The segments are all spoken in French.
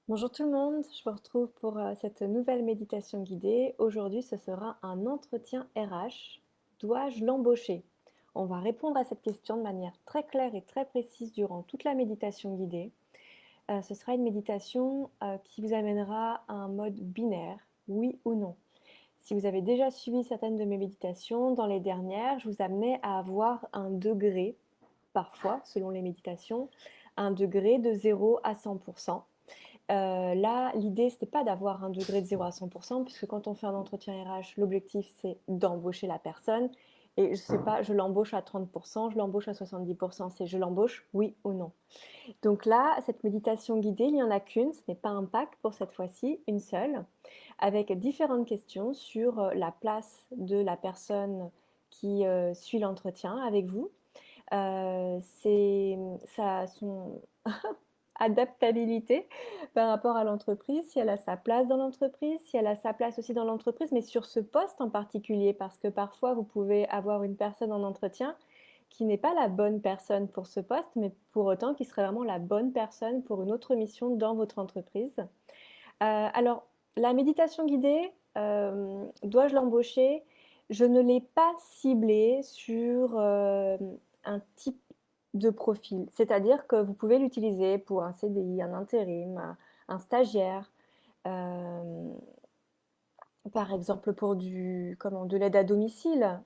Bonjour tout le monde, je vous retrouve pour cette nouvelle méditation guidée. Aujourd'hui, ce sera un entretien RH. Dois-je l'embaucher? On va répondre à cette question de manière très claire et très précise durant toute la méditation guidée. Ce sera une méditation qui vous amènera à un mode binaire, oui ou non. Si vous avez déjà suivi certaines de mes méditations, dans les dernières, je vous amenais à avoir un degré, parfois, selon les méditations, un degré de 0 à 100%. Là, l'idée, c'était pas d'avoir un degré de 0 à 100%, puisque quand on fait un entretien RH, l'objectif, c'est d'embaucher la personne. Et je sais pas, je l'embauche à 30%, je l'embauche à 70%, c'est je l'embauche, oui ou non. Donc là, cette méditation guidée, il n'y en a qu'une, ce n'est pas un pack pour cette fois-ci, une seule, avec différentes questions sur la place de la personne qui suit l'entretien avec vous. Ça, son adaptabilité par rapport à l'entreprise, si elle a sa place dans l'entreprise, si elle a sa place aussi dans l'entreprise, mais sur ce poste en particulier, parce que parfois vous pouvez avoir une personne en entretien qui n'est pas la bonne personne pour ce poste, mais pour autant qui serait vraiment la bonne personne pour une autre mission dans votre entreprise. Alors, la méditation guidée, dois-je l'embaucher? Je ne l'ai pas ciblée sur un type de profil. C'est-à-dire que vous pouvez l'utiliser pour un CDI, un intérim, un stagiaire, euh, par exemple pour de l'aide à domicile.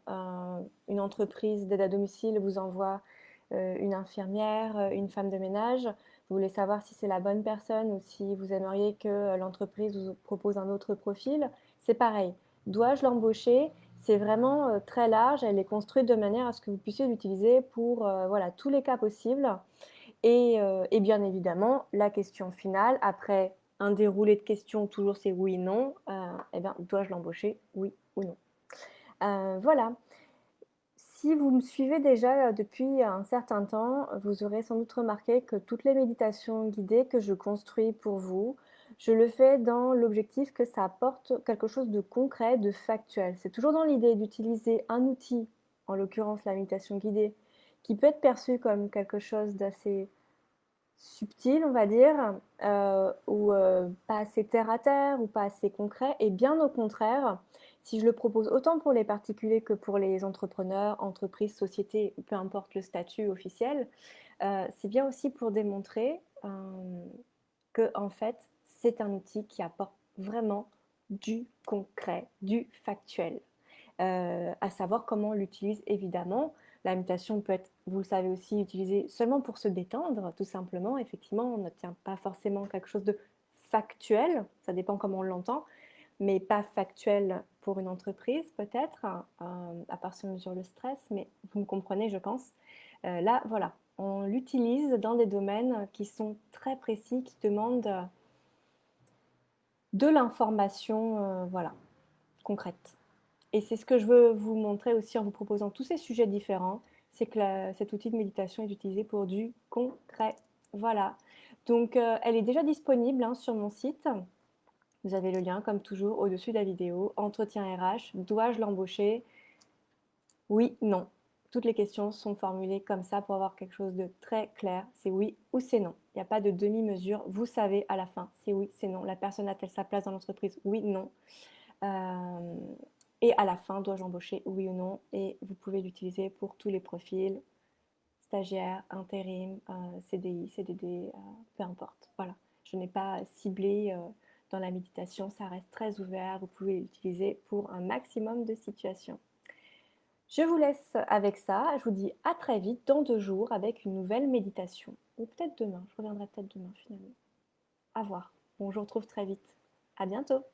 Une entreprise d'aide à domicile vous envoie une infirmière, une femme de ménage. Vous voulez savoir si c'est la bonne personne ou si vous aimeriez que l'entreprise vous propose un autre profil. C'est pareil. Dois-je l'embaucher? C'est vraiment très large. Elle est construite de manière à ce que vous puissiez l'utiliser pour voilà, tous les cas possibles. Et bien évidemment, la question finale, après un déroulé de questions, toujours c'est oui, non, eh bien, dois-je l'embaucher, oui ou non. Voilà. Si vous me suivez déjà depuis un certain temps, vous aurez sans doute remarqué que toutes les méditations guidées que je construis pour vous, je le fais dans l'objectif que ça apporte quelque chose de concret, de factuel. C'est toujours dans l'idée d'utiliser un outil, en l'occurrence la méditation guidée, qui peut être perçu comme quelque chose d'assez subtil, on va dire, ou pas assez terre à terre, ou pas assez concret. Et bien au contraire, si je le propose autant pour les particuliers que pour les entrepreneurs, entreprises, sociétés, peu importe le statut officiel, c'est bien aussi pour démontrer que en fait, c'est un outil qui apporte vraiment du concret, du factuel. À savoir comment on l'utilise évidemment. La méditation peut être, vous le savez aussi, utilisée seulement pour se détendre, tout simplement. Effectivement, on n'obtient pas forcément quelque chose de factuel, ça dépend comment on l'entend, mais pas factuel pour une entreprise peut-être, à part si on mesure le stress, mais vous me comprenez, je pense. Là, voilà, on l'utilise dans des domaines qui sont très précis, qui demandent de l'information, voilà, concrète. Et c'est ce que je veux vous montrer aussi en vous proposant tous ces sujets différents, c'est que cet outil de méditation est utilisé pour du concret. Voilà. Donc, elle est déjà disponible hein, sur mon site. Vous avez le lien, comme toujours, au-dessus de la vidéo. Entretien RH, dois-je l'embaucher? Oui, non. Toutes les questions sont formulées comme ça pour avoir quelque chose de très clair. C'est oui ou c'est non. Il n'y a pas de demi-mesure. Vous savez à la fin, c'est oui, c'est non. La personne a-t-elle sa place dans l'entreprise? Oui, non. Euh, et à la fin, dois-je embaucher, oui ou non? Et vous pouvez l'utiliser pour tous les profils, stagiaire, intérim, CDI, CDD, peu importe. Voilà. Je n'ai pas ciblé dans la méditation, ça reste très ouvert. Vous pouvez l'utiliser pour un maximum de situations. Je vous laisse avec ça. Je vous dis à très vite dans 2 jours avec une nouvelle méditation. Ou peut-être demain. Je reviendrai peut-être demain finalement. À voir. Bon, je vous retrouve très vite. À bientôt.